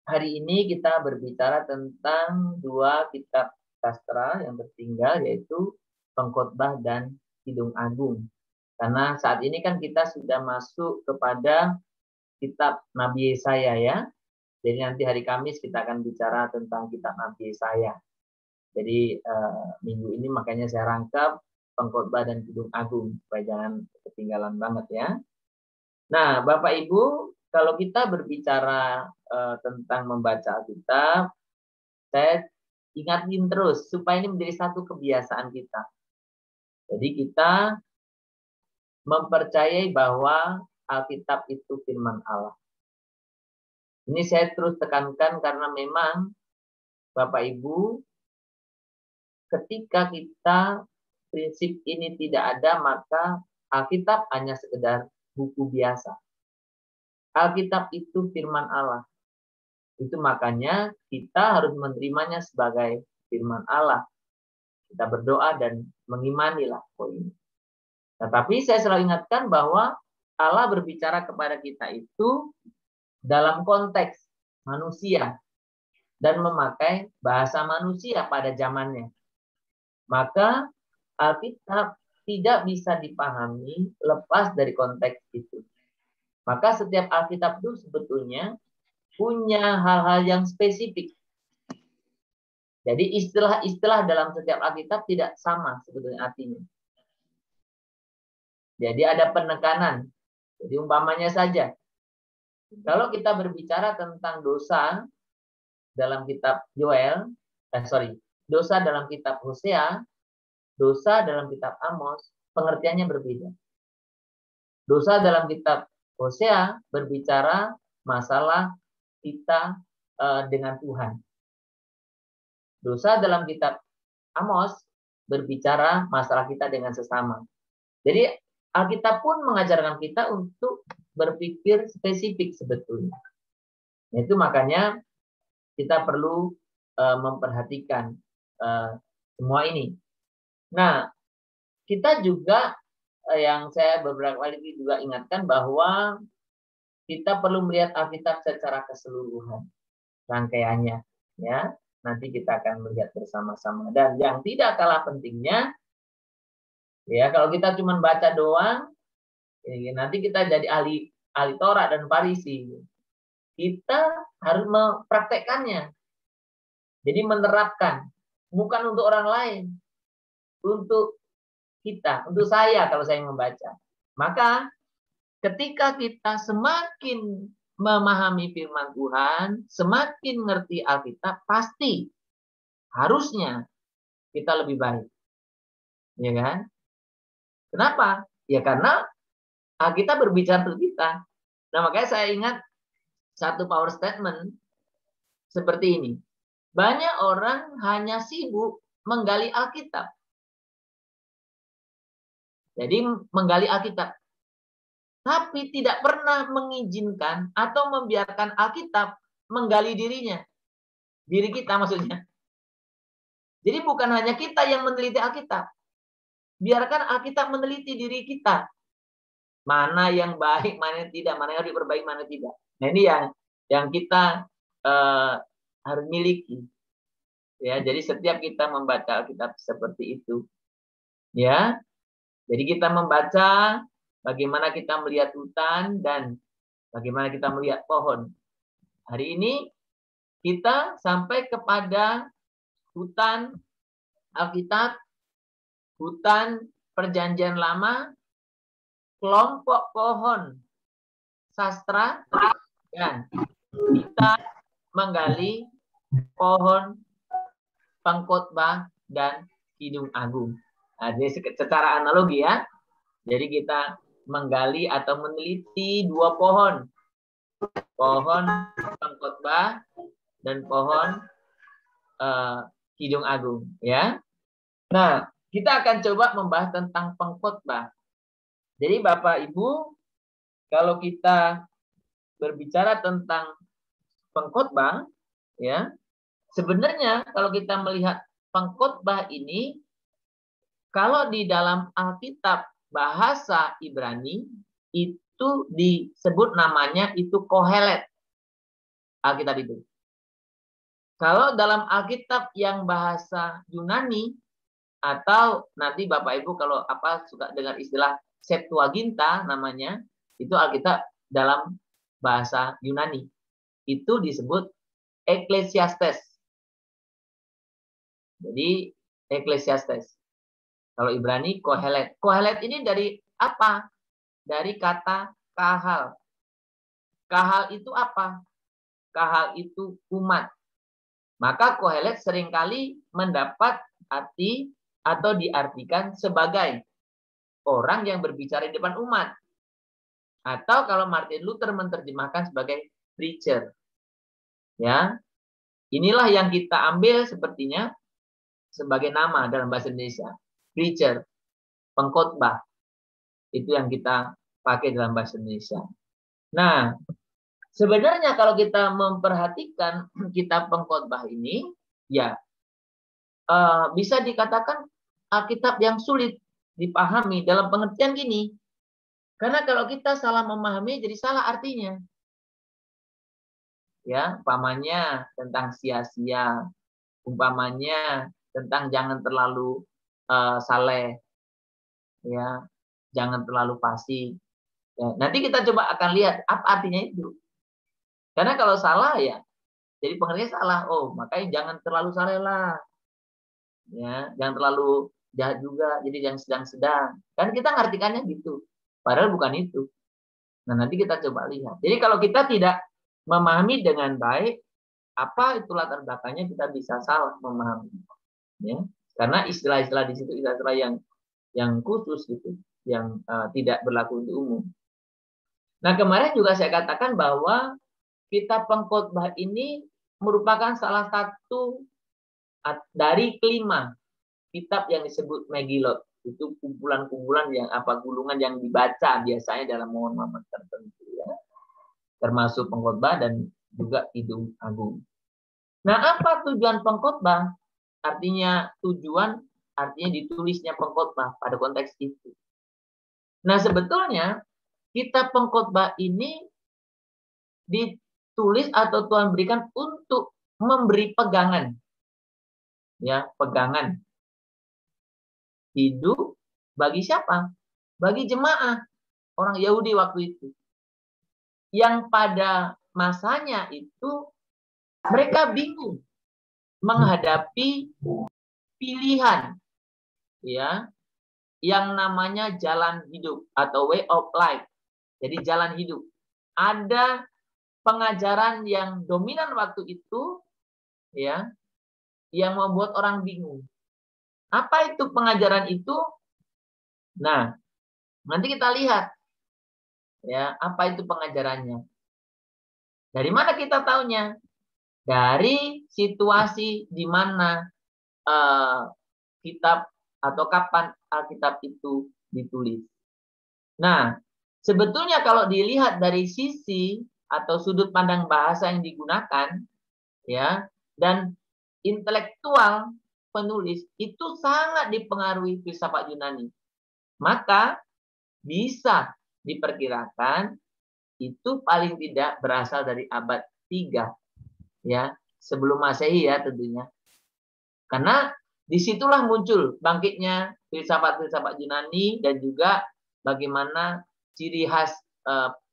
Hari ini kita berbicara tentang dua kitab sastra yang tertinggal, yaitu Pengkhotbah dan Kidung Agung. Karena saat ini kan kita sudah masuk kepada kitab Nabi Yesaya ya. Jadi nanti hari Kamis kita akan bicara tentang kitab Nabi Yesaya. Jadi minggu ini makanya saya rangkap Pengkhotbah dan Kidung Agung supaya jangan ketinggalan banget ya. Nah, Bapak Ibu, kalau kita berbicara tentang membaca Alkitab, saya ingatin terus supaya ini menjadi satu kebiasaan kita. Jadi kita mempercayai bahwa Alkitab itu firman Allah. Ini saya terus tekankan karena memang Bapak Ibu, ketika kita prinsip ini tidak ada, maka Alkitab hanya sekedar buku biasa. Alkitab itu firman Allah. Itu makanya kita harus menerimanya sebagai firman Allah. Kita berdoa dan mengimanilah poin. Nah, tapi saya selalu ingatkan bahwa Allah berbicara kepada kita itu dalam konteks manusia dan memakai bahasa manusia pada zamannya. Maka Alkitab tidak bisa dipahami lepas dari konteks itu. Maka setiap Alkitab itu sebetulnya punya hal-hal yang spesifik. Jadi istilah-istilah dalam setiap Alkitab tidak sama sebetulnya artinya. Jadi ada penekanan. Jadi umpamanya saja, kalau kita berbicara tentang dosa dalam kitab dosa dalam kitab Hosea, dosa dalam kitab Amos, pengertiannya berbeda. Dosa dalam kitab Hosea berbicara masalah kita dengan Tuhan. Dosa dalam kitab Amos berbicara masalah kita dengan sesama. Jadi Alkitab pun mengajarkan kita untuk berpikir spesifik sebetulnya. Itu makanya kita perlu memperhatikan semua ini. Nah, kita juga yang saya beberapa kali juga ingatkan bahwa kita perlu melihat Alkitab secara keseluruhan rangkaiannya, ya. Nanti kita akan melihat bersama-sama. Dan yang tidak kalah pentingnya, ya kalau kita cuma baca doang, nanti kita jadi ahli Torah dan Farisi. Kita harus mempraktekkannya. Jadi menerapkan, bukan untuk orang lain, untuk kita, untuk saya kalau saya membaca. Maka ketika kita semakin memahami firman Tuhan, semakin ngerti Alkitab, pasti harusnya kita lebih baik. Ya kan? Kenapa? Ya karena Alkitab berbicara untuk kita. Nah, makanya saya ingat satu power statement seperti ini. Banyak orang hanya sibuk menggali Alkitab. Jadi menggali Alkitab. Tapi tidak pernah mengizinkan atau membiarkan Alkitab menggali dirinya. Diri kita maksudnya. Jadi bukan hanya kita yang meneliti Alkitab. Biarkan Alkitab meneliti diri kita. Mana yang baik, mana yang tidak, mana yang harus diperbaiki, mana yang tidak. Nah ini yang kita harus miliki. Ya, jadi setiap kita membaca Alkitab seperti itu. Ya. Jadi kita membaca bagaimana kita melihat hutan dan bagaimana kita melihat pohon. Hari ini kita sampai kepada hutan Alkitab, hutan Perjanjian Lama, kelompok pohon sastra, dan kita menggali pohon Pengkhotbah dan Kidung Agung. Nah, jadi secara analogi ya. Jadi kita menggali atau meneliti dua pohon. Pohon Pengkhotbah dan pohon Kidung Agung ya. Nah, kita akan coba membahas tentang Pengkhotbah. Jadi Bapak Ibu, kalau kita berbicara tentang Pengkhotbah ya, sebenarnya kalau kita melihat Pengkhotbah ini, kalau di dalam Alkitab bahasa Ibrani itu disebut namanya itu Kohelet. Alkitab itu. Kalau dalam Alkitab yang bahasa Yunani, atau nanti Bapak Ibu kalau apa suka dengar istilah Septuaginta namanya, itu Alkitab dalam bahasa Yunani. Itu disebut Ecclesiastes. Jadi Ecclesiastes. Kalau Ibrani Kohelet. Kohelet ini dari apa? Dari kata kahal. Kahal itu apa? Kahal itu umat. Maka Kohelet seringkali mendapat arti atau diartikan sebagai orang yang berbicara di depan umat. Atau kalau Martin Luther menerjemahkan sebagai preacher. Ya. Inilah yang kita ambil sepertinya sebagai nama dalam bahasa Indonesia. Preacher, pengkhotbah. Itu yang kita pakai dalam bahasa Indonesia. Nah, sebenarnya kalau kita memperhatikan kitab pengkhotbah ini, ya bisa dikatakan Alkitab yang sulit dipahami dalam pengertian gini. Karena kalau kita salah memahami, jadi salah artinya. Ya, umpamanya tentang sia-sia, umpamanya tentang jangan terlalu saleh, ya, jangan terlalu fasik. Ya, nanti kita coba akan lihat apa artinya itu. Karena kalau salah ya, jadi pengertiannya salah. Oh, makanya jangan terlalu saleh lah. Ya, jangan terlalu jahat juga. Jadi yang sedang-sedang. Kan kita ngartikannya gitu. Padahal bukan itu. Nah, nanti kita coba lihat. Jadi kalau kita tidak memahami dengan baik, apa itu latar belakangnya, kita bisa salah memahami. Ya. Karena istilah-istilah di situ istilah yang khusus gitu, yang tidak berlaku untuk umum. Nah, kemarin juga saya katakan bahwa kitab pengkhotbah ini merupakan salah satu dari kelima kitab yang disebut Megillot. Itu kumpulan-kumpulan yang gulungan yang dibaca biasanya dalam momen-momen tertentu, ya. Termasuk pengkhotbah dan juga Kidung Agung. Nah, apa tujuan pengkhotbah? Artinya ditulisnya pengkhotbah pada konteks itu. Nah, sebetulnya kitab pengkhotbah ini ditulis atau Tuhan berikan untuk memberi pegangan. Ya, pegangan hidup bagi siapa? Bagi jemaah orang Yahudi waktu itu. Yang pada masanya itu mereka bingung menghadapi pilihan, ya, yang namanya jalan hidup atau way of life. Jadi jalan hidup. Ada pengajaran yang dominan waktu itu, ya, yang membuat orang bingung. Apa itu pengajaran itu? Nah, nanti kita lihat, ya, apa itu pengajarannya. Dari mana kita tahunya? Dari situasi di mana kitab atau kapan Alkitab itu ditulis. Nah, sebetulnya kalau dilihat dari sisi atau sudut pandang bahasa yang digunakan, ya, dan intelektual penulis itu sangat dipengaruhi filsafat Yunani. Maka bisa diperkirakan itu paling tidak berasal dari abad 3, ya, sebelum Masehi, ya, tentunya. Karena disitulah muncul bangkitnya filsafat-filsafat Yunani dan juga bagaimana ciri khas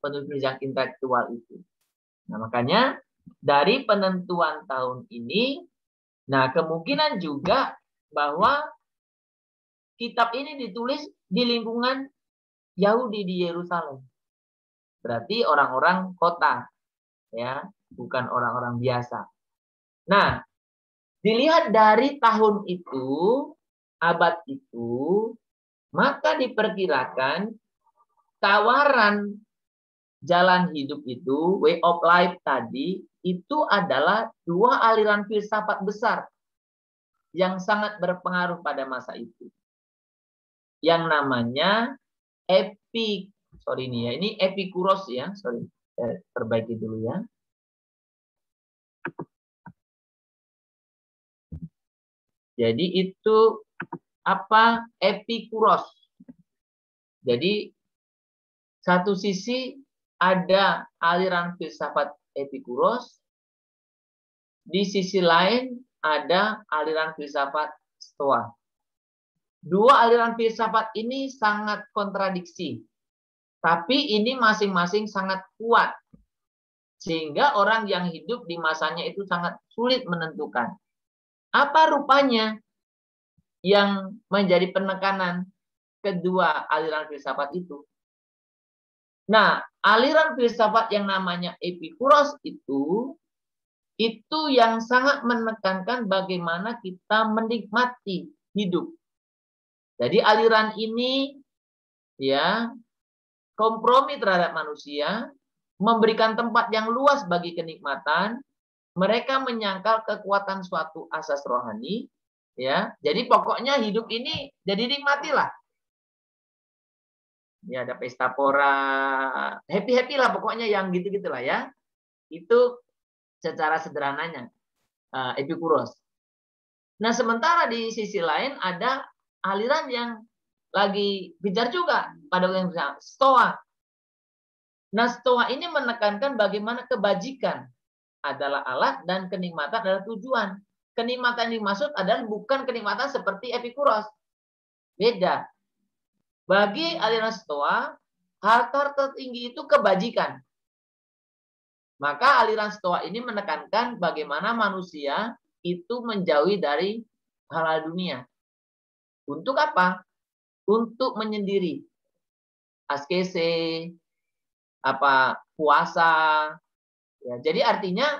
penulis yang intelektual itu. Nah, makanya dari penentuan tahun ini, nah, kemungkinan juga bahwa kitab ini ditulis di lingkungan Yahudi di Yerusalem. Berarti orang-orang kota, ya, bukan orang-orang biasa. Nah, dilihat dari tahun itu, abad itu, maka diperkirakan tawaran jalan hidup itu, way of life tadi, itu adalah dua aliran filsafat besar yang sangat berpengaruh pada masa itu. Yang namanya ini Epikuros, ya. Sorry, saya perbaiki dulu, ya. Jadi itu apa? Epikuros. Jadi satu sisi ada aliran filsafat Epikuros, di sisi lain ada aliran filsafat Stoa. Dua aliran filsafat ini sangat kontradiksi, tapi ini masing-masing sangat kuat, sehingga orang yang hidup di masanya itu sangat sulit menentukan. Apa rupanya yang menjadi penekanan kedua aliran filsafat itu? Nah, aliran filsafat yang namanya Epikuros itu yang sangat menekankan bagaimana kita menikmati hidup. Jadi aliran ini ya kompromi terhadap manusia, memberikan tempat yang luas bagi kenikmatan. Mereka menyangkal kekuatan suatu asas rohani, ya. Jadi pokoknya hidup ini jadi nikmatilah. Ya ada pesta pora, happy lah pokoknya yang gitu-gitulah ya. Itu secara sederhananya Epikuros. Nah sementara di sisi lain ada aliran yang lagi bicara juga pada yang Stoa. Nah Stoa ini menekankan bagaimana kebajikan adalah alat dan kenikmatan adalah tujuan. Kenikmatan yang dimaksud adalah bukan kenikmatan seperti Epikuros. Beda. Bagi aliran Stoa, harta tertinggi itu kebajikan. Maka aliran Stoa ini menekankan bagaimana manusia itu menjauhi dari hal-hal dunia. Untuk apa? Untuk menyendiri. Askese, puasa. Ya, jadi artinya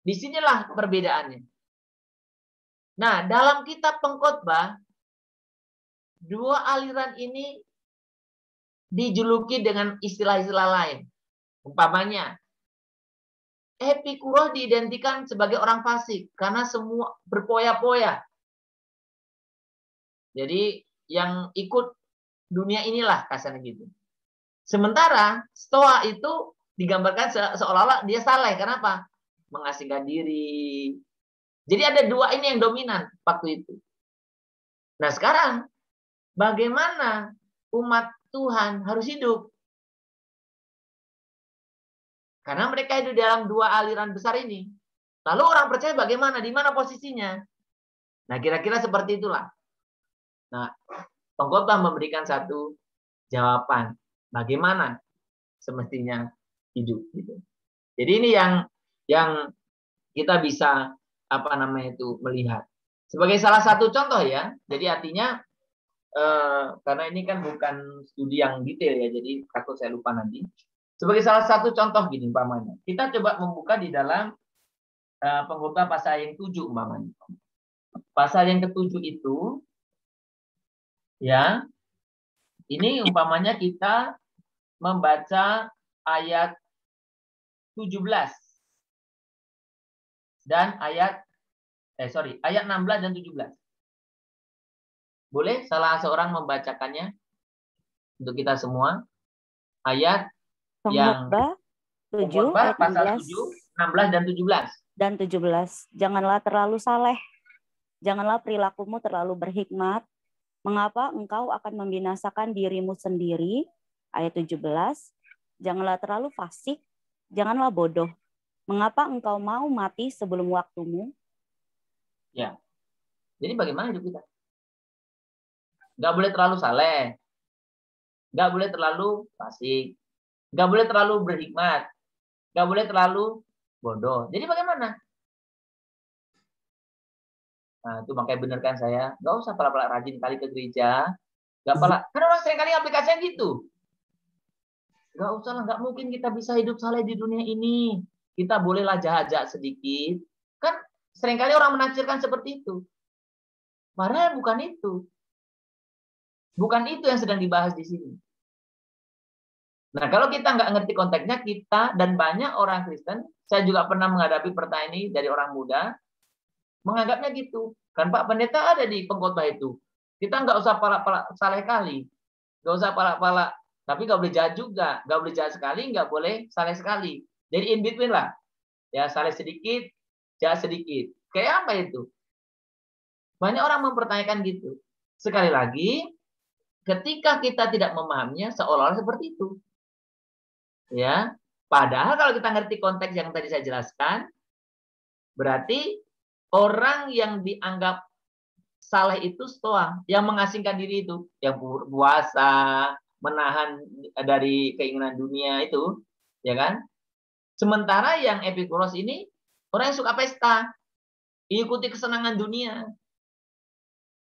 disinilah perbedaannya. Nah, dalam kitab Pengkhotbah, dua aliran ini dijuluki dengan istilah-istilah lain. Umpamanya, Epikuros diidentikan sebagai orang fasik karena semua berpoya-poya. Jadi yang ikut dunia inilah kasarnya gitu. Sementara Stoa itu digambarkan seolah-olah dia saleh. Kenapa? Mengasingkan diri. Jadi ada dua ini yang dominan waktu itu. Nah sekarang bagaimana umat Tuhan harus hidup? Karena mereka hidup dalam dua aliran besar ini. Lalu orang percaya bagaimana? Di mana posisinya? Nah, kira-kira seperti itulah. Nah, Pengkhotbah memberikan satu jawaban. Bagaimana semestinya hidup gitu. Jadi ini yang kita bisa melihat. Sebagai salah satu contoh ya. Jadi artinya karena ini kan bukan studi yang detail ya, jadi takut saya lupa nanti. Sebagai salah satu contoh gini umpamanya. Kita coba membuka di dalam Pengkhotbah pasal yang 7 umpamanya. Pasal yang ke-7 itu ya. Ini umpamanya kita membaca ayat 17 dan ayat 16 dan 17. Boleh salah seorang membacakannya untuk kita semua? Ayat Pengkhotbah 7 ayat pasal 7, 16 dan 17. Dan 17. Janganlah terlalu saleh. Janganlah perilakumu terlalu berhikmat. Mengapa engkau akan membinasakan dirimu sendiri? Ayat 17. Janganlah terlalu fasik. Janganlah bodoh. Mengapa engkau mau mati sebelum waktumu? Ya. Jadi bagaimana hidup kita? Nggak boleh terlalu saleh. Nggak boleh terlalu fasik. Nggak boleh terlalu berhikmat. Nggak boleh terlalu bodoh. Jadi bagaimana? Nah, itu makanya bener kan saya. Nggak usah pala-pala rajin kali ke gereja. Nggak pala. Karena orang sering kali aplikasinya gitu. Nggak usah lah. Nggak mungkin kita bisa hidup saleh di dunia ini. Kita bolehlah jahat-jahat sedikit. Kan seringkali orang menafsirkan seperti itu. Padahal bukan itu. Bukan itu yang sedang dibahas di sini. Nah, kalau kita nggak ngerti konteksnya, kita dan banyak orang Kristen, saya juga pernah menghadapi pertanyaan ini dari orang muda, menganggapnya gitu. Kan Pak Pendeta ada di Pengkhotbah itu. Kita nggak usah pala-pala saleh kali. Nggak usah pala-pala. Tapi nggak boleh jahat juga. Nggak boleh jahat sekali, nggak boleh saleh sekali. Jadi in between lah. Ya, saleh sedikit, jahat sedikit. Kayak apa itu? Banyak orang mempertanyakan gitu. Sekali lagi, ketika kita tidak memahaminya, seolah-olah seperti itu. Ya, padahal kalau kita ngerti konteks yang tadi saya jelaskan, Berarti orang yang dianggap saleh itu stoa, yang mengasingkan diri itu, yang puasa, menahan dari keinginan dunia itu, ya kan? Sementara yang Epikuros ini orang yang suka pesta, ikuti kesenangan dunia.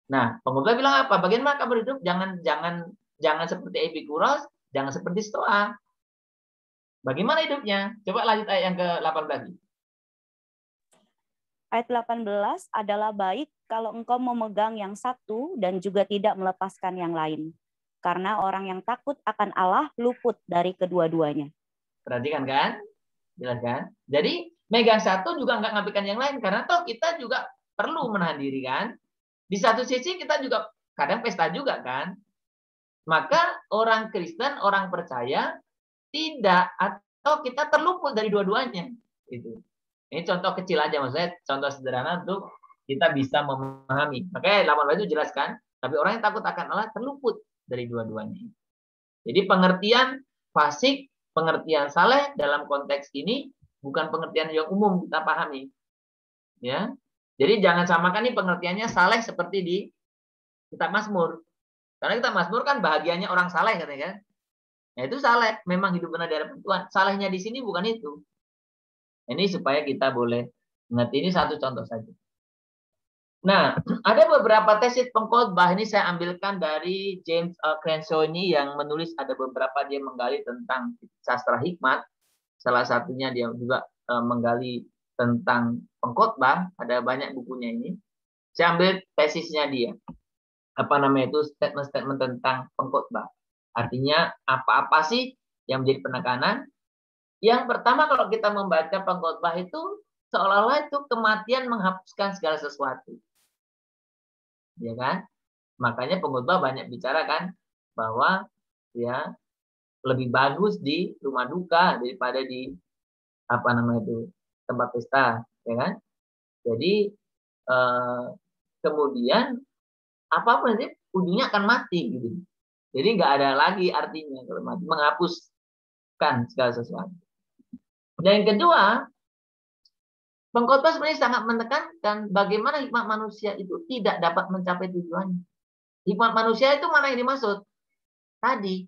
Nah, pengkhotbah bilang apa? Bagaimana kamu hidup? Jangan seperti Epikuros, jangan seperti stoa. Bagaimana hidupnya? Coba lanjut ayat yang ke-18. Ayat 18 adalah baik kalau engkau memegang yang satu dan juga tidak melepaskan yang lain. Karena orang yang takut akan Allah luput dari kedua-duanya. Perhatikan kan? Jelas kan? Jadi megang satu juga nggak ngabaikan yang lain. Karena toh kita juga perlu menahan diri kan? Di satu sisi kita juga kadang pesta juga kan? Maka orang Kristen, orang percaya tidak, atau kita terluput dari dua-duanya. Itu. Ini contoh kecil aja, maksudnya contoh sederhana untuk kita bisa memahami. Makanya 18 itu jelaskan, tapi orang yang takut akan Allah terluput dari dua-duanya. Jadi pengertian fasik, pengertian saleh dalam konteks ini bukan pengertian yang umum kita pahami. Ya. Jadi jangan samakan nih pengertiannya saleh seperti di kitab Mazmur. Karena kitab Mazmur kan bahagianya orang saleh katanya kan. Nah, itu saleh, memang hidup benar di hadapan Tuhan. Salehnya di sini bukan itu. Ini supaya kita boleh mengerti, ini satu contoh saja. Nah, ada beberapa tesis pengkhotbah ini saya ambilkan dari James Crenshaw ini yang menulis, ada beberapa dia menggali tentang sastra hikmat. Salah satunya dia juga menggali tentang pengkhotbah, ada banyak bukunya ini. Saya ambil tesisnya dia. Apa namanya itu, statement-statement tentang pengkhotbah. Artinya apa-apa sih yang menjadi penekanan? Yang pertama, kalau kita membaca pengkhotbah itu seolah-olah itu kematian menghapuskan segala sesuatu. Ya kan? Makanya pengkhotbah banyak bicara kan bahwa ya lebih bagus di rumah duka daripada di apa namanya itu tempat pesta, ya kan? Jadi kemudian apapun nanti ujungnya akan mati gitu. Jadi nggak ada lagi artinya kalau mati, menghapuskan segala sesuatu. Dan yang kedua, pengkhotbah sebenarnya sangat menekankan bagaimana hikmat manusia itu tidak dapat mencapai tujuannya. Hikmat manusia itu mana yang dimaksud? Tadi,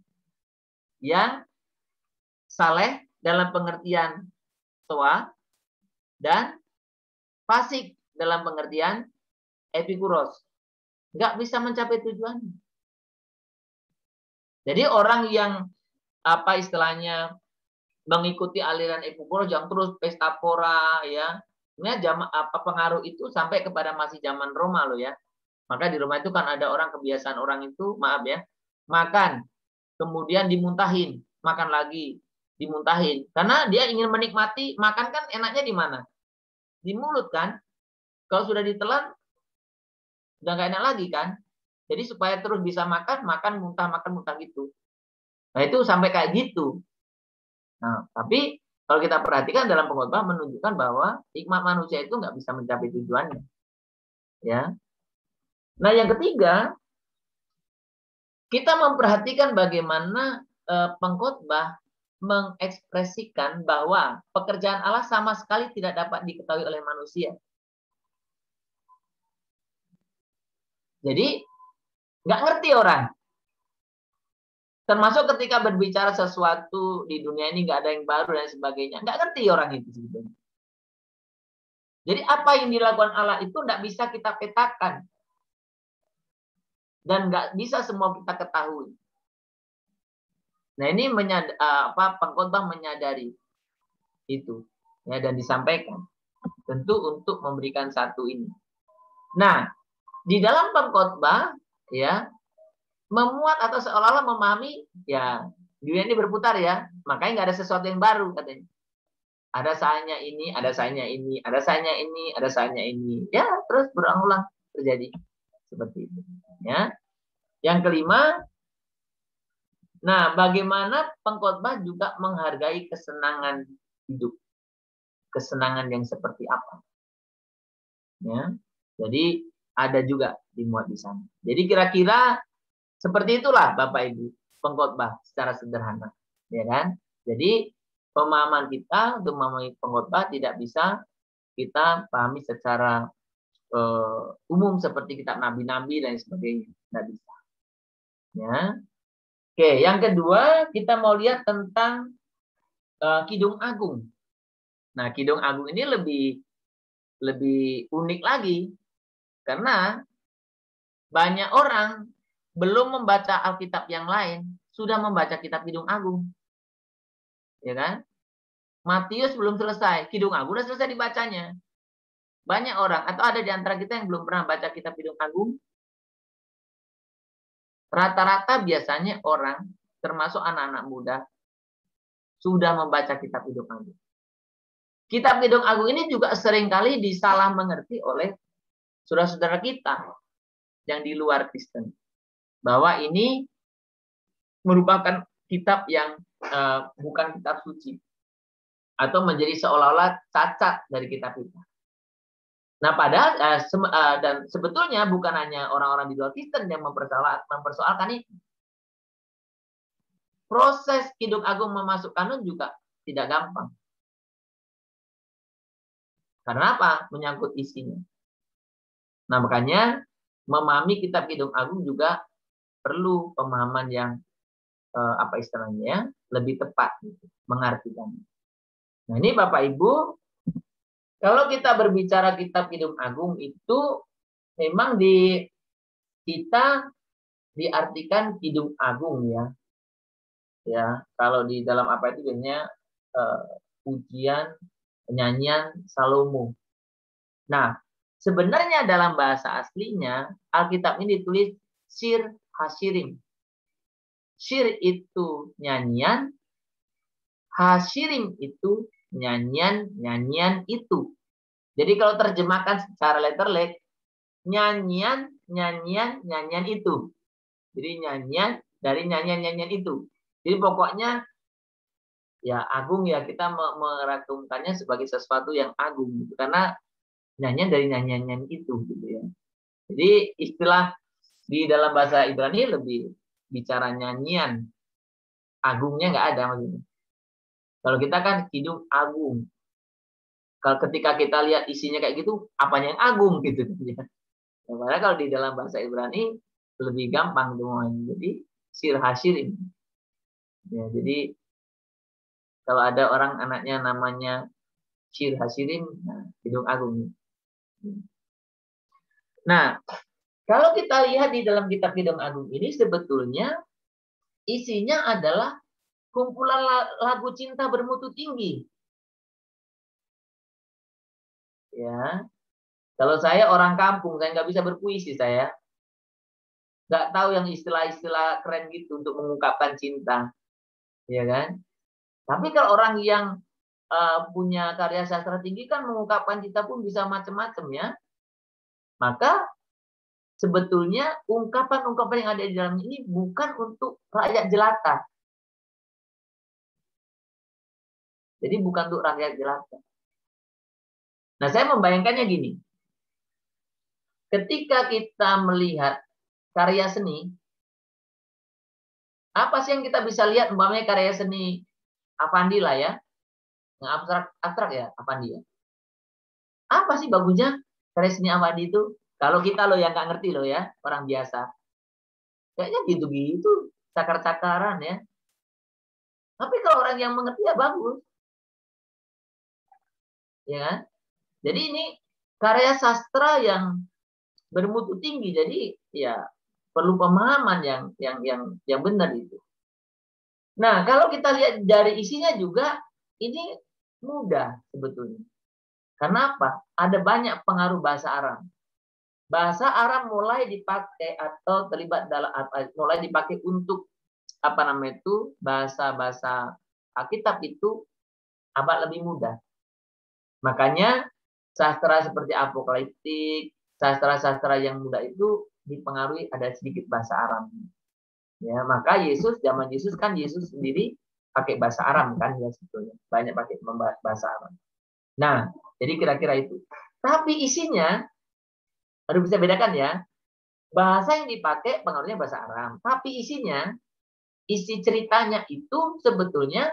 yang saleh dalam pengertian stoa dan fasik dalam pengertian epikuros. Nggak bisa mencapai tujuannya. Jadi orang yang apa istilahnya mengikuti aliran epikuros yang terus pesta pora ya. Sebenarnya pengaruh itu sampai kepada masih zaman Roma loh ya. Maka di Roma itu kan ada orang, kebiasaan orang itu, maaf ya, makan, kemudian dimuntahin, makan lagi, dimuntahin. Karena dia ingin menikmati, makan kan enaknya di mana? Di mulut kan. Kalau sudah ditelan, udah nggak enak lagi kan. Jadi supaya terus bisa makan muntah gitu. Nah itu sampai kayak gitu. Nah tapi kalau kita perhatikan dalam pengkhotbah menunjukkan bahwa hikmat manusia itu nggak bisa mencapai tujuannya. Ya. Nah yang ketiga, kita memperhatikan bagaimana pengkhotbah mengekspresikan bahwa pekerjaan Allah sama sekali tidak dapat diketahui oleh manusia. Jadi nggak ngerti orang. Termasuk ketika berbicara sesuatu di dunia ini nggak ada yang baru dan sebagainya, nggak ngerti orang itu sebetulnya. Jadi apa yang dilakukan Allah itu nggak bisa kita petakan dan nggak bisa semua kita ketahui. Nah ini pengkhotbah menyadari itu ya, dan disampaikan tentu untuk memberikan satu ini. Nah di dalam pengkhotbah ya memuat atau seolah-olah memahami ya dunia ini berputar ya, makanya nggak ada sesuatu yang baru katanya. Ada saatnya ini, ada saatnya ini, ada saatnya ini, ada saatnya ini. Ya, terus berulang-ulang terjadi seperti itu. Ya. Yang kelima, nah bagaimana pengkhotbah juga menghargai kesenangan hidup. Kesenangan yang seperti apa? Ya. Jadi ada juga dimuat di sana. Jadi kira-kira seperti itulah Bapak Ibu pengkhotbah secara sederhana, ya kan? Jadi pemahaman kita untuk memahami pengkhotbah tidak bisa kita pahami secara umum seperti kitab nabi-nabi dan sebagainya. Nggak bisa. Ya. Oke, yang kedua kita mau lihat tentang Kidung Agung. Nah, Kidung Agung ini lebih unik lagi karena banyak orang belum membaca Alkitab yang lain sudah membaca kitab Kidung Agung. Ya kan? Matius belum selesai, Kidung Agung sudah selesai dibacanya. Banyak orang atau ada di antara kita yang belum pernah baca kitab Kidung Agung. Rata-rata biasanya orang, termasuk anak-anak muda, sudah membaca kitab Kidung Agung. Kitab Kidung Agung ini juga seringkali disalah mengerti oleh saudara-saudara kita yang di luar Kristen. Bahwa ini merupakan kitab yang bukan kitab suci. Atau menjadi seolah-olah cacat dari kitab kita. Nah, padahal dan sebetulnya bukan hanya orang-orang di luar Kristen yang mempersoalkan itu. Proses Kidung Agung memasuk kanun juga tidak gampang. Karena apa? Menyangkut isinya. Nah, makanya memahami kitab Kidung Agung juga perlu pemahaman yang apa istilahnya lebih tepat gitu, mengartikannya. Nah, ini Bapak Ibu, kalau kita berbicara kitab Kidung Agung itu memang kita diartikan Kidung Agung ya. Ya, kalau di dalam apa itu biasanya pujian, nyanyian Salomo. Nah, sebenarnya dalam bahasa aslinya Alkitab ini ditulis Sir Hashirim. Sir itu nyanyian, Hashirim itu nyanyian itu. Jadi kalau terjemahkan secara letterlek, nyanyian itu. Jadi nyanyian dari nyanyian itu. Jadi pokoknya ya agung ya, kita meragumkannya sebagai sesuatu yang agung gitu. Karena nyanyian dari nyanyian itu gitu ya. Jadi istilah di dalam bahasa Ibrani lebih bicara nyanyian. Agungnya nggak ada maksudnya. Kalau kita kan Kidung Agung. Kalau ketika kita lihat isinya kayak gitu, apanya yang agung gitu ya. Padahal kalau di dalam bahasa Ibrani lebih gampang semuanya. Jadi Sir Hashirim. Ya, jadi kalau ada orang anaknya namanya Sir Hashirim, nah, Kidung Agung. Nah, kalau kita lihat di dalam kitab Kidung Agung ini sebetulnya isinya adalah kumpulan lagu cinta bermutu tinggi. Ya, kalau saya orang kampung, saya nggak bisa berpuisi saya. Nggak tahu yang istilah-istilah keren gitu untuk mengungkapkan cinta. Ya kan? Tapi kalau orang yang punya karya sastra tinggi kan mengungkapkan cinta pun bisa macam-macam ya. Maka sebetulnya ungkapan-ungkapan yang ada di dalam ini bukan untuk rakyat jelata. Jadi bukan untuk rakyat jelata. Nah, saya membayangkannya gini. Ketika kita melihat karya seni, apa sih yang kita bisa lihat umpamanya karya seni Avandi lah ya. Yang abstrak ya, Avandi ya. Apa sih bagusnya karya seni Avandi itu? Kalau kita loh yang nggak ngerti loh ya, orang biasa. Kayaknya gitu-gitu, cakar-cakaran ya. Tapi kalau orang yang mengerti ya bagus. Ya kan? Jadi ini karya sastra yang bermutu tinggi. Jadi ya perlu pemahaman yang benar itu. Nah, kalau kita lihat dari isinya juga ini mudah sebetulnya. Kenapa? Ada banyak pengaruh bahasa Aram. Bahasa Aram mulai dipakai atau terlibat dalam mulai dipakai untuk apa namanya itu bahasa-bahasa Alkitab itu abad lebih muda. Makanya sastra seperti apokaliptik, sastra-sastra yang muda itu dipengaruhi ada sedikit bahasa Aram. Ya, maka zaman Yesus kan Yesus sendiri pakai bahasa Aram kan ya sebetulnya. Banyak pakai bahasa Aram. Nah, jadi kira-kira itu. Tapi isinya harus bisa bedakan ya. Bahasa yang dipakai pengaruhnya bahasa Aram, tapi isinya, isi ceritanya itu sebetulnya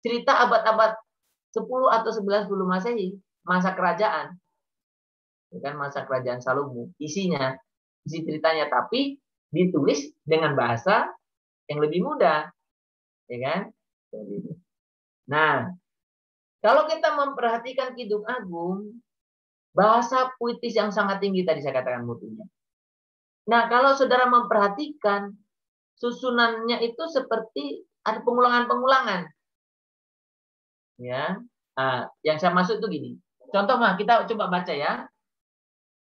cerita abad-abad 10 atau 11 sebelum Masehi, masa kerajaan. Kan masa kerajaan Salomo. Isi ceritanya, tapi ditulis dengan bahasa yang lebih mudah. Ya kan? Nah, kalau kita memperhatikan Kidung Agung, bahasa puitis yang sangat tinggi tadi saya katakan mutunya. Nah, kalau saudara memperhatikan, susunannya itu seperti ada pengulangan-pengulangan. Ya, yang saya maksud itu gini. Contoh kita coba baca ya.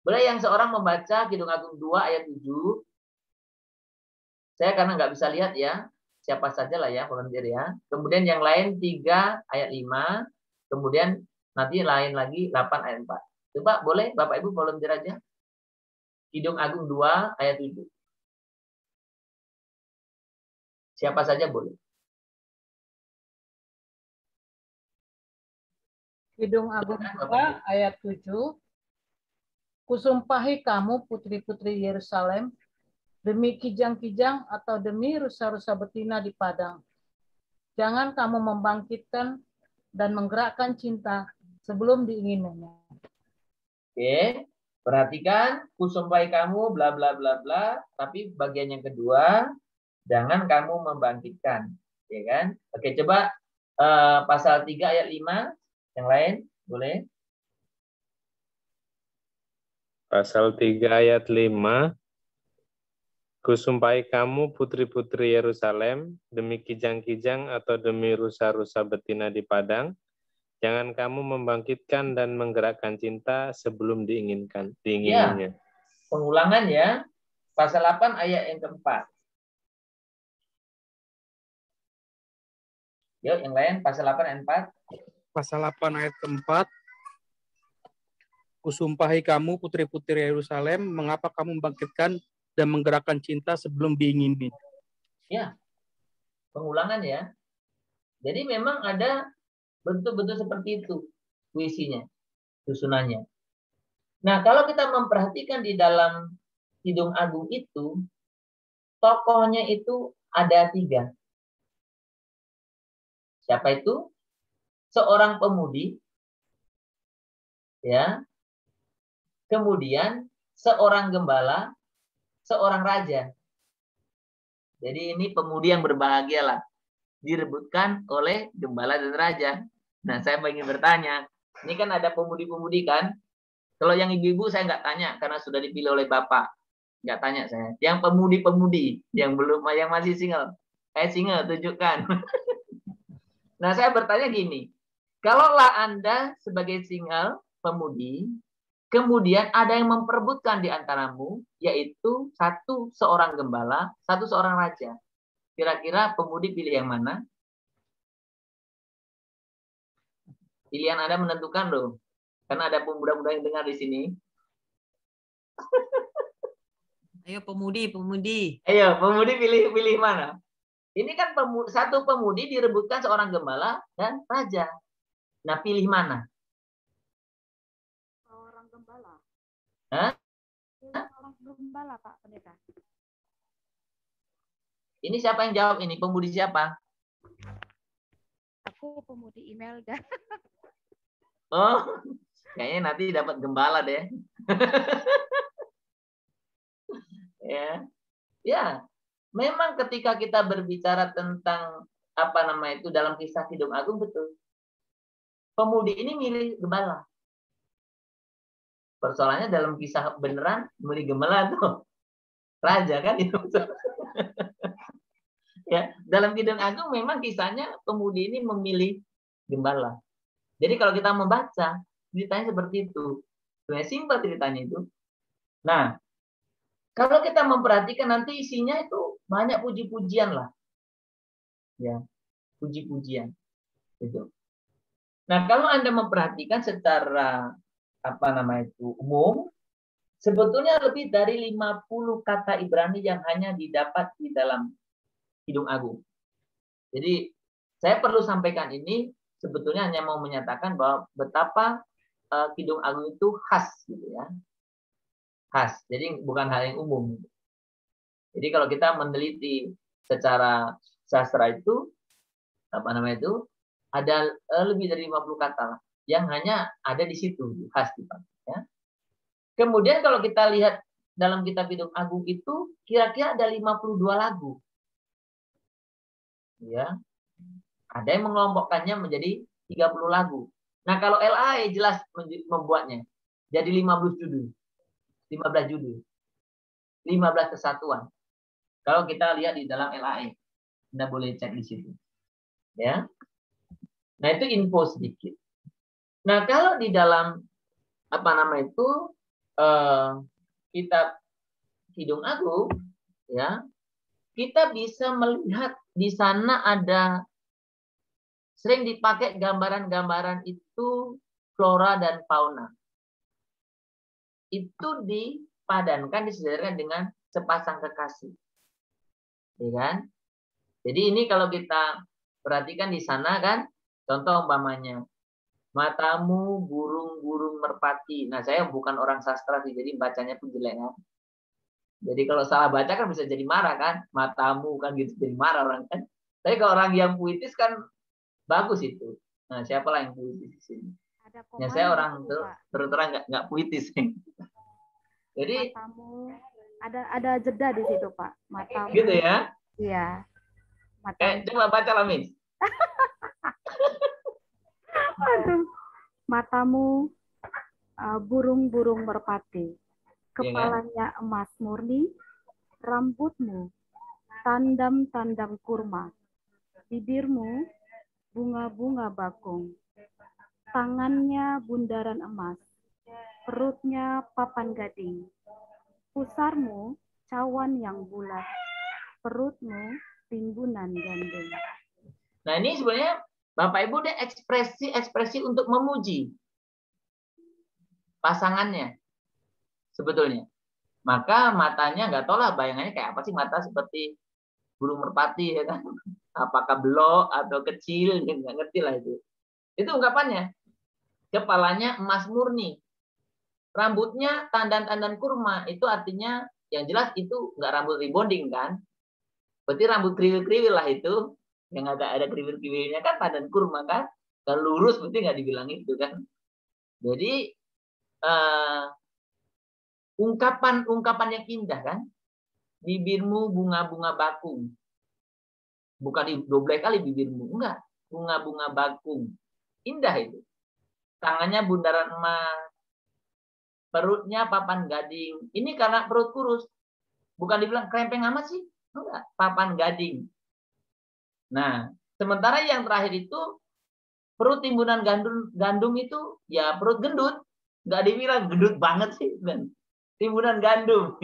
Boleh yang seorang membaca Kidung Agung 2 ayat 7. Saya karena nggak bisa lihat ya, siapa saja lah ya volunteer ya. Kemudian yang lain 3 ayat 5. Kemudian nanti lain lagi 8 ayat 4. Coba boleh Bapak Ibu volunteer aja. Kidung Agung 2 ayat 7. Siapa saja boleh. Kidung Agung 2 ayat 7. Kusumpahi kamu putri-putri Yerusalem demi kijang-kijang atau demi rusa-rusa betina di padang. Jangan kamu membangkitkan dan menggerakkan cinta sebelum diingininya. Oke, perhatikan, kusumpahi kamu bla bla bla bla, tapi bagian yang kedua, jangan kamu membangkitkan, ya kan? Oke, coba pasal 3 ayat 5, yang lain boleh. Pasal 3 ayat 5. Kusumpahi kamu putri-putri Yerusalem demi kijang-kijang atau demi rusa-rusa betina di padang. Jangan kamu membangkitkan dan menggerakkan cinta sebelum diingininya. Ya, pengulangan ya. Pasal 8 ayat yang keempat. Yuk, yang lain pasal 8 ayat 4. Pasal 8 ayat keempat. Kusumpahi kamu putri-putri Yerusalem, mengapa kamu membangkitkan dan menggerakkan cinta sebelum diingini? Ya, pengulangan ya. Jadi memang ada bentuk-bentuk seperti itu puisinya, susunannya. Nah, kalau kita memperhatikan di dalam Kidung Agung itu, tokohnya itu ada 3. Siapa itu? Seorang pemudi, ya. Kemudian seorang gembala, seorang raja. Jadi ini pemudi yang berbahagia lah, direbutkan oleh gembala dan raja. Nah, saya ingin bertanya, ini kan ada pemudi-pemudi kan? Kalau yang ibu-ibu saya nggak tanya karena sudah dipilih oleh bapak, nggak tanya saya. Yang pemudi-pemudi yang belum, yang masih single, single tunjukkan. Nah, saya bertanya gini, kalaulah Anda sebagai single pemudi, kemudian ada yang memperebutkan di antaramu, yaitu satu seorang gembala, satu seorang raja. Kira-kira pemudi pilih yang mana? Pilihan Anda menentukan loh. Karena ada pemuda-pemuda yang dengar di sini. Ayo pemudi. Ayo, pemudi pilih mana? Ini kan satu pemudi direbutkan seorang gembala dan raja. Nah, pilih mana? Seorang gembala. Hah? Seorang gembala, Pak Pendeta. Ini siapa yang jawab ini? Pemudi siapa? Aku pemudi Imelda. Oh, kayaknya nanti dapat gembala deh. Ya, memang ketika kita berbicara tentang itu dalam kisah Kidung Agung, betul. Pemudi ini milih gembala. Persoalannya dalam kisah beneran milih gembala tuh raja kan itu. Ya, dalam Kidung Agung memang kisahnya pemudi ini memilih gembala. Jadi kalau kita membaca ceritanya seperti itu, sebenarnya simpel ceritanya itu. Nah, kalau kita memperhatikan nanti isinya itu banyak puji-pujian lah, ya, puji-pujian itu. Nah, kalau Anda memperhatikan secara umum, sebetulnya lebih dari 50 kata Ibrani yang hanya didapat di dalam Kidung Agung. Jadi saya perlu sampaikan ini sebetulnya hanya mau menyatakan bahwa betapa Kidung Agung itu khas, gitu ya, khas. Jadi bukan hal yang umum. Jadi kalau kita meneliti secara sastra itu Ada lebih dari 50 kata lah, yang hanya ada di situ khas dipakai. Ya. Kemudian kalau kita lihat dalam kitab Kidung Agung itu kira-kira ada 52 lagu. Ya. Ada yang mengelompokkannya menjadi 30 lagu. Nah, kalau LAE jelas membuatnya jadi 15 judul. 15 judul. 15 kesatuan. Kalau kita lihat di dalam LAE. Anda boleh cek di situ. Ya. Nah, itu info sedikit. Nah, kalau di dalam kitab Kidung Agung, ya, kita bisa melihat di sana ada sering dipakai gambaran-gambaran itu flora dan fauna. Itu dipadankan, disederhanakan dengan sepasang kekasih. Ya kan? Jadi ini kalau kita perhatikan di sana kan, contoh umpamanya, matamu burung-burung merpati. Nah, saya bukan orang sastra sih, jadi bacanya pun jelek kan. Jadi kalau salah baca kan bisa jadi marah kan, matamu kan gitu, jadi marah orang kan. Tapi kalau orang yang puitis kan bagus itu. Nah, siapalah yang puitis di sini? Ya, saya orang terus terang nggak puitis. Jadi matamu ada jeda di situ, Pak. Matamu. Gitu ya? Iya. Matamu. Coba baca lah, Miss. Aduh. Matamu burung-burung merpati. Kepalanya emas murni, rambutmu tandam-tandam kurma, bibirmu bunga-bunga bakung, tangannya bundaran emas, perutnya papan gading, pusarmu cawan yang bulat, perutmu timbunan gandum. Nah, ini sebenarnya Bapak Ibu dia ekspresi untuk memuji pasangannya sebetulnya. Maka matanya nggak tahu lah bayangannya kayak apa sih, mata seperti burung merpati ya kan? Apakah belok atau kecil, nggak ngerti lah itu. Itu ungkapannya. Kepalanya emas murni, rambutnya tandan-tandan kurma. Itu artinya yang jelas itu nggak rambut rebonding kan? Berarti rambut kriwil-kriwil lah itu. Yang ada kriwil-kriwilnya kan tandan kurma kan? Kalau lurus berarti nggak dibilang itu kan? Jadi ungkapan yang indah kan? Bibirmu bunga-bunga bakung. Bukan 12 kali bibirmu, enggak. Bunga-bunga bakung. Indah itu. Tangannya bundaran emas. Perutnya papan gading. Ini karena perut kurus. Bukan dibilang krempeng amat sih. Enggak, papan gading. Nah, sementara yang terakhir itu perut timbunan gandum itu ya perut gendut. Enggak dibilang gendut banget sih, kan. Timbunan gandum.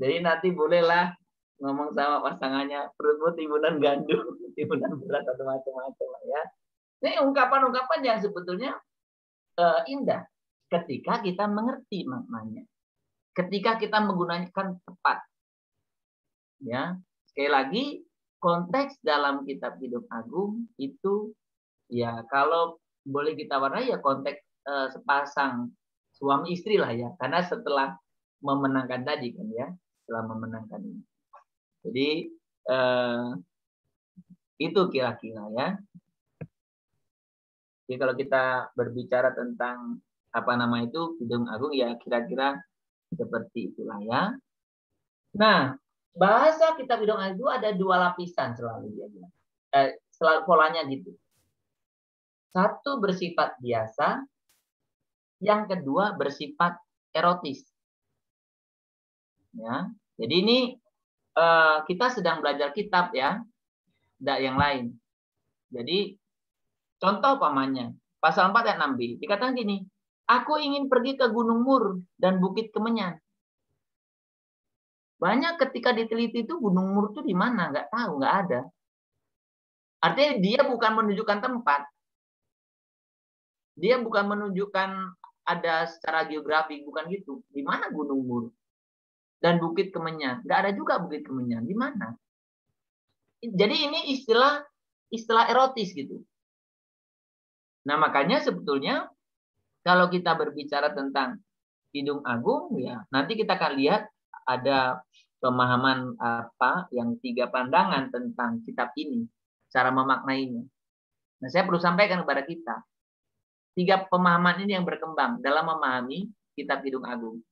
Jadi nanti bolehlah ngomong sama pasangannya, perutmu timbunan gandum, timbunan berat atau macam-macam lah ya. Ini ungkapan-ungkapan yang sebetulnya indah ketika kita mengerti maknanya. Ketika kita menggunakan tepat. Ya, sekali lagi konteks dalam kitab Kidung Agung itu ya kalau boleh kita warnai ya konteks sepasang suami istri lah ya, karena setelah memenangkan tadi kan ya, setelah memenangkan ini. Jadi itu kira-kira ya. Jadi kalau kita berbicara tentang Kidung Agung ya kira-kira seperti itulah ya. Nah, bahasa kitab Kidung Agung ada 2 lapisan selalu ya. Selalu polanya gitu. Satu bersifat biasa, yang kedua bersifat erotis. Ya. Jadi ini kita sedang belajar kitab ya, tidak yang lain. Jadi contoh pamannya, pasal 4 ayat 6b, dikatakan gini, aku ingin pergi ke Gunung Mur dan Bukit Kemenyan. Banyak ketika diteliti itu Gunung Mur itu di mana, nggak tahu, nggak ada. Artinya dia bukan menunjukkan tempat, dia bukan menunjukkan ada secara geografi, bukan gitu. Di mana Gunung Mur? Dan Bukit Kemenyan. Nggak ada juga Bukit Kemenyan. Di mana? Jadi ini istilah erotis gitu. Nah, makanya sebetulnya kalau kita berbicara tentang Kidung Agung, ya nanti kita akan lihat ada pemahaman apa yang 3 pandangan tentang kitab ini, cara memaknainya. Nah, saya perlu sampaikan kepada kita, 3 pemahaman ini yang berkembang dalam memahami kitab Kidung Agung.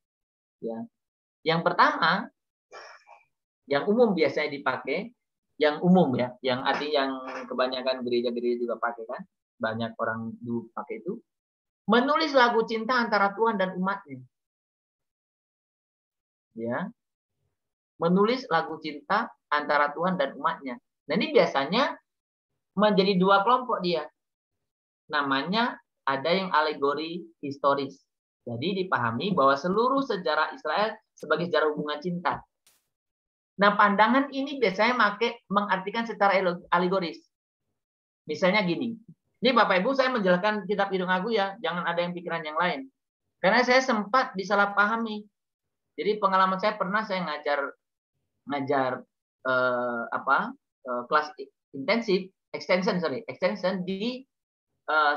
Ya. Yang pertama, yang umum biasanya dipakai, yang umum ya, yang kebanyakan gereja-gereja juga pakai kan, banyak orang dulu pakai itu, menulis lagu cinta antara Tuhan dan umatnya. Ya, menulis lagu cinta antara Tuhan dan umatnya. Nah, ini biasanya menjadi 2 kelompok dia. Namanya ada yang alegori historis. Jadi dipahami bahwa seluruh sejarah Israel sebagai sejarah hubungan cinta. Nah, pandangan ini biasanya mengartikan secara alegoris. Misalnya gini, ini Bapak Ibu saya menjelaskan kitab Kidung Agung ya, jangan ada yang pikiran yang lain. Karena saya sempat disalahpahami. Jadi pengalaman saya pernah saya ngajar kelas intensif, extension di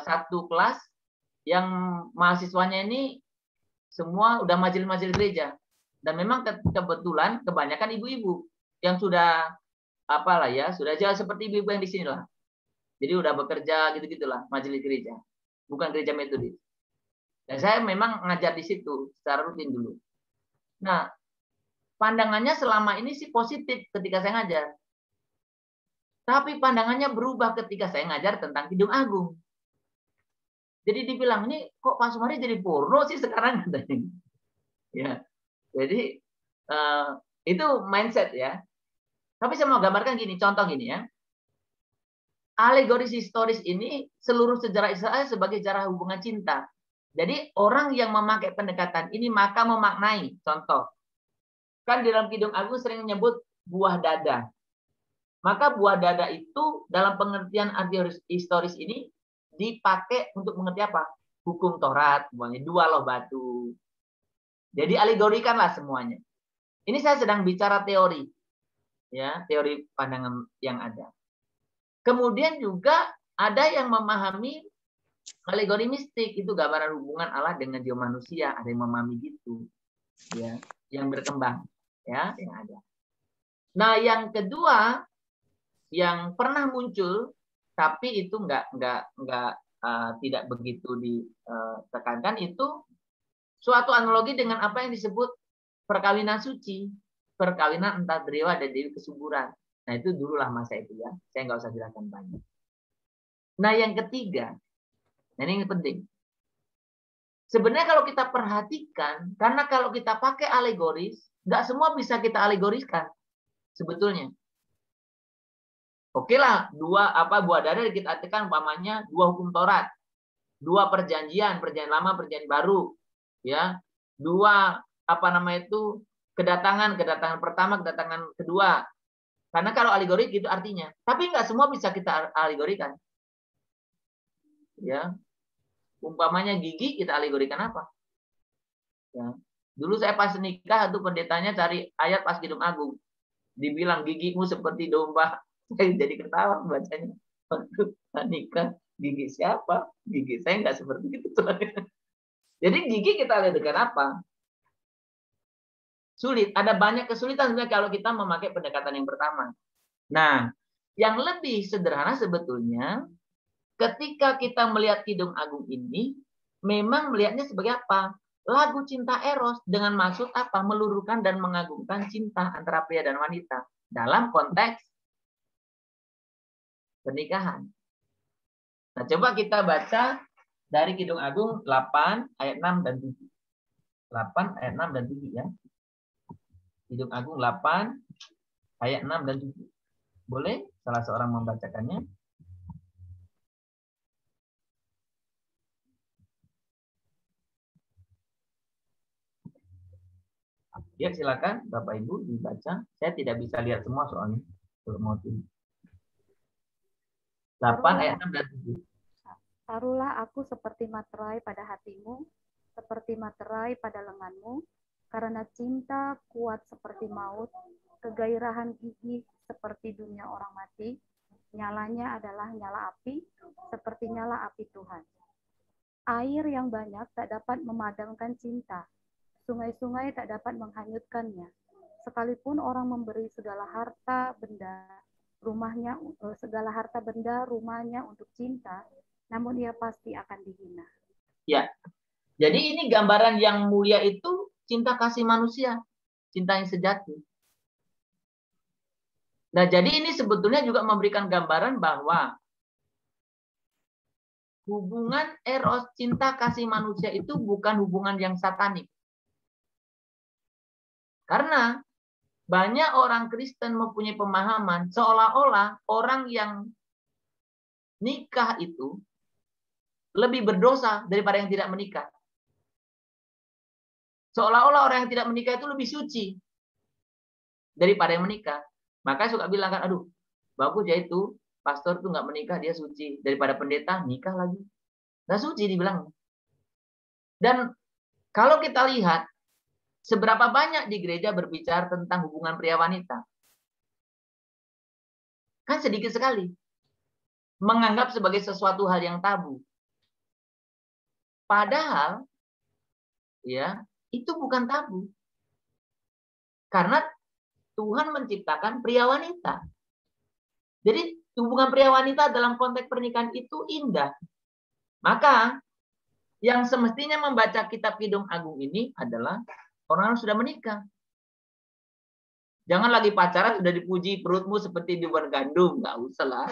satu kelas yang mahasiswanya ini semua udah majelis gereja, dan memang kebetulan kebanyakan ibu-ibu yang sudah sudah jauh seperti ibu-ibu yang di sini lah, jadi udah bekerja gitu-gitulah, majelis gereja, bukan gereja metodis. Dan saya memang ngajar di situ secara rutin dulu. Nah, pandangannya selama ini sih positif ketika saya ngajar, tapi pandangannya berubah ketika saya ngajar tentang Kidung Agung. Jadi dibilang, ini kok Pak Sumari jadi porno sih sekarang, katanya. Ya, jadi itu mindset ya. Tapi saya mau gambarkan gini, contoh gini ya. Alegoris historis ini seluruh sejarah Israel sebagai sejarah hubungan cinta. Jadi orang yang memakai pendekatan ini maka memaknai, contoh, kan di dalam Kidung Agung sering menyebut buah dada. Maka buah dada itu dalam pengertian arti historis ini dipakai untuk mengerti apa? Hukum Taurat, semuanya 2 loh batu. Jadi alegorikanlah semuanya. Ini saya sedang bicara teori, ya, teori pandangan yang ada. Kemudian juga ada yang memahami alegori mistik, itu gambaran hubungan Allah dengan jiwa manusia, ada yang memahami gitu, ya, yang berkembang, ya, yang ada. Nah, yang kedua yang pernah muncul, tapi itu tidak begitu ditekankan, itu suatu analogi dengan apa yang disebut perkawinan suci, perkawinan antara dewa dan dewi kesuburan. Nah, itu dululah masa itu ya, saya nggak usah jelaskan banyak. Nah, yang ketiga, nah ini yang penting. Sebenarnya kalau kita perhatikan, karena kalau kita pakai alegoris, nggak semua bisa kita alegoriskan sebetulnya. Oke lah, buah dada kita artikan umpamanya 2 hukum Taurat, 2 perjanjian lama, perjanjian baru, ya, 2 kedatangan pertama, kedatangan kedua. Karena kalau alegori gitu artinya, tapi nggak semua bisa kita alegorikan. Ya, umpamanya gigi kita alegorikan apa? Ya. Dulu saya pas nikah, tuh pendetanya cari ayat pas Kidung Agung, dibilang gigimu seperti domba. Saya jadi ketawa bacanya. Waktu nikah, gigi siapa? Gigi saya nggak seperti itu. Jadi gigi kita lihat dengan apa? Sulit. Ada banyak kesulitan sebenarnya kalau kita memakai pendekatan yang pertama. Nah, yang lebih sederhana sebetulnya, ketika kita melihat Kidung Agung ini, memang melihatnya sebagai apa? Lagu cinta eros dengan maksud apa? Meluruhkan dan mengagungkan cinta antara pria dan wanita dalam konteks pernikahan. Nah, coba kita baca dari Kidung Agung 8 ayat 6 dan 7. 8 ayat 6 dan 7 ya. Kidung Agung 8 ayat 6 dan 7. Boleh salah seorang membacakannya? Ya, silakan Bapak Ibu dibaca. Saya tidak bisa lihat semua soalnya. Kalau mau tulis. 8 ayat 6 dan 7. Taruhlah aku seperti materai pada hatimu, seperti materai pada lenganmu, karena cinta kuat seperti maut, kegairahan gigi seperti dunia orang mati, nyalanya adalah nyala api, seperti nyala api Tuhan. Air yang banyak tak dapat memadamkan cinta, sungai-sungai tak dapat menghanyutkannya, sekalipun orang memberi segala harta benda rumahnya, segala harta benda rumahnya untuk cinta, namun ia pasti akan dihina. Ya, jadi ini gambaran yang mulia itu cinta kasih manusia, cinta yang sejati. Nah, jadi ini sebetulnya juga memberikan gambaran bahwa hubungan eros, cinta kasih manusia itu bukan hubungan yang satanik. Karena banyak orang Kristen mempunyai pemahaman seolah-olah orang yang nikah itu lebih berdosa daripada yang tidak menikah. Seolah-olah orang yang tidak menikah itu lebih suci daripada yang menikah. Maka suka bilang kan, aduh, bagus ya itu, pastor tuh nggak menikah, dia suci. Daripada pendeta, nikah lagi. Nggak suci dibilang. Dan kalau kita lihat, seberapa banyak di gereja berbicara tentang hubungan pria wanita? Kan sedikit sekali. Menganggap sebagai sesuatu hal yang tabu. Padahal, ya, itu bukan tabu. Karena Tuhan menciptakan pria wanita. Jadi hubungan pria wanita dalam konteks pernikahan itu indah. Maka yang semestinya membaca kitab Kidung Agung ini adalah orang yang sudah menikah. Jangan lagi pacaran sudah dipuji perutmu seperti timunan gandum, nggak usah lah.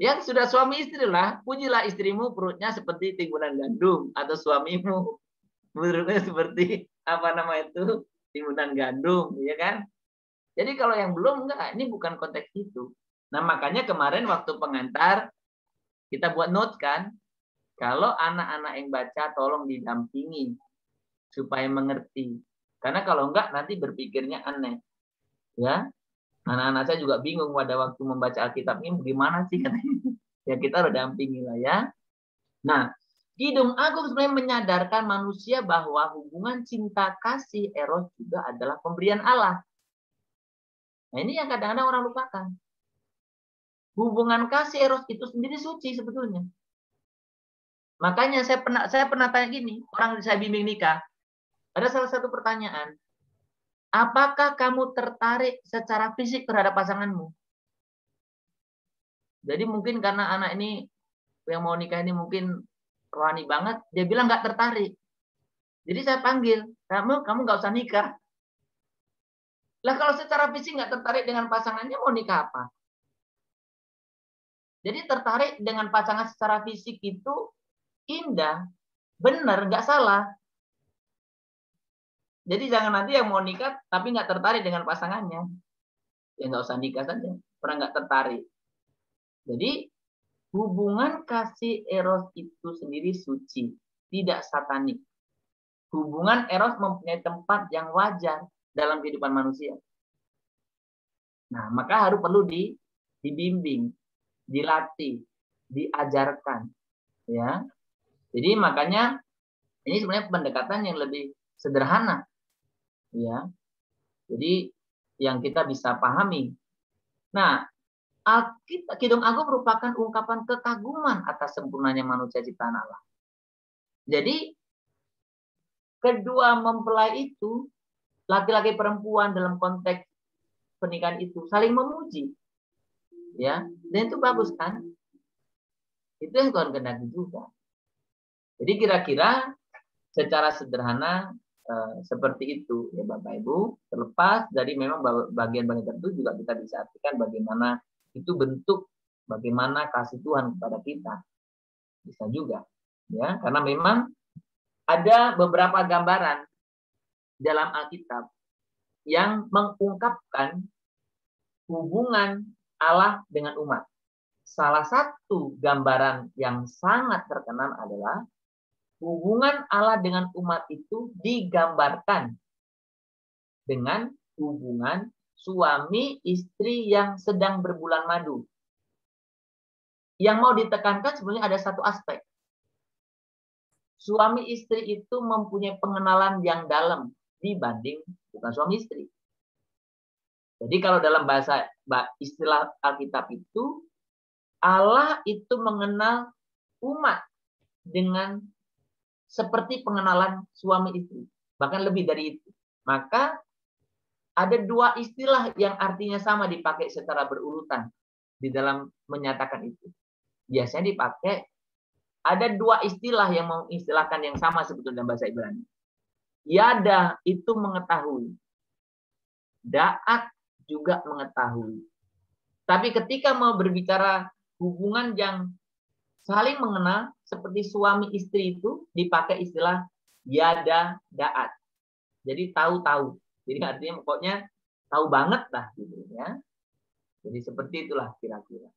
Yang sudah suami istri lah, pujilah istrimu perutnya seperti timunan gandum, atau suamimu perutnya seperti apa nama itu timunan gandum, ya kan? Jadi kalau yang belum, enggak, ini bukan konteks itu. Nah, makanya kemarin waktu pengantar, kita buat notes kan, kalau anak-anak yang baca, tolong didampingi, supaya mengerti. Karena kalau enggak, nanti berpikirnya aneh. Ya, anak-anak saya juga bingung pada waktu membaca Alkitab ini, gimana sih? Ya, kita udah dampingi lah ya. Nah, Kidung Agung sebenarnya menyadarkan manusia bahwa hubungan cinta kasih eros juga adalah pemberian Allah. Nah, ini yang kadang-kadang orang lupakan. Hubungan kasih eros itu sendiri suci sebetulnya. Makanya saya pernah tanya gini, orang yang saya bimbing nikah, ada salah satu pertanyaan. Apakah kamu tertarik secara fisik terhadap pasanganmu? Jadi mungkin karena anak ini yang mau nikah ini mungkin rohani banget, dia bilang nggak tertarik. Jadi saya panggil, kamu nggak usah nikah. Lah kalau secara fisik nggak tertarik dengan pasangannya, mau nikah apa? Jadi tertarik dengan pasangan secara fisik itu indah, benar, nggak salah. Jadi jangan nanti yang mau nikah tapi nggak tertarik dengan pasangannya, ya nggak usah nikah saja, orang nggak tertarik. Jadi hubungan kasih eros itu sendiri suci, tidak satanik. Hubungan eros mempunyai tempat yang wajar dalam kehidupan manusia. Nah, maka harus perlu dibimbing, dilatih, diajarkan, ya. Jadi makanya ini sebenarnya pendekatan yang lebih sederhana, ya. Jadi yang kita bisa pahami. Nah, Kidung Agung merupakan ungkapan kekaguman atas sempurnanya manusia ciptaan Allah. Jadi kedua mempelai itu, laki-laki perempuan dalam konteks pernikahan itu saling memuji, ya, dan itu bagus kan? Itu yang Tuhan kehendaki juga. Jadi kira-kira secara sederhana seperti itu, ya Bapak Ibu. Terlepas dari memang bagian-bagian tertentu juga kita bisa artikan bagaimana itu bentuk bagaimana kasih Tuhan kepada kita, bisa juga, ya, karena memang ada beberapa gambaran dalam Alkitab yang mengungkapkan hubungan Allah dengan umat. Salah satu gambaran yang sangat terkenal adalah hubungan Allah dengan umat itu digambarkan dengan hubungan suami istri yang sedang berbulan madu. Yang mau ditekankan sebenarnya ada satu aspek. Suami istri itu mempunyai pengenalan yang dalam dibanding bukan suami istri. Jadi kalau dalam bahasa istilah Alkitab itu, Allah itu mengenal umat dengan seperti pengenalan suami istri. Bahkan lebih dari itu. Maka ada dua istilah yang artinya sama dipakai secara berurutan di dalam menyatakan itu. Biasanya dipakai, ada dua istilah yang mengistilahkan yang sama sebetulnya dalam bahasa Ibrani. Yada itu mengetahui. Da'at juga mengetahui. Tapi ketika mau berbicara hubungan yang saling mengenal, seperti suami istri itu dipakai istilah yada da'at. Jadi tahu-tahu. Jadi artinya pokoknya tahu banget lah gitu ya. Jadi seperti itulah kira-kira.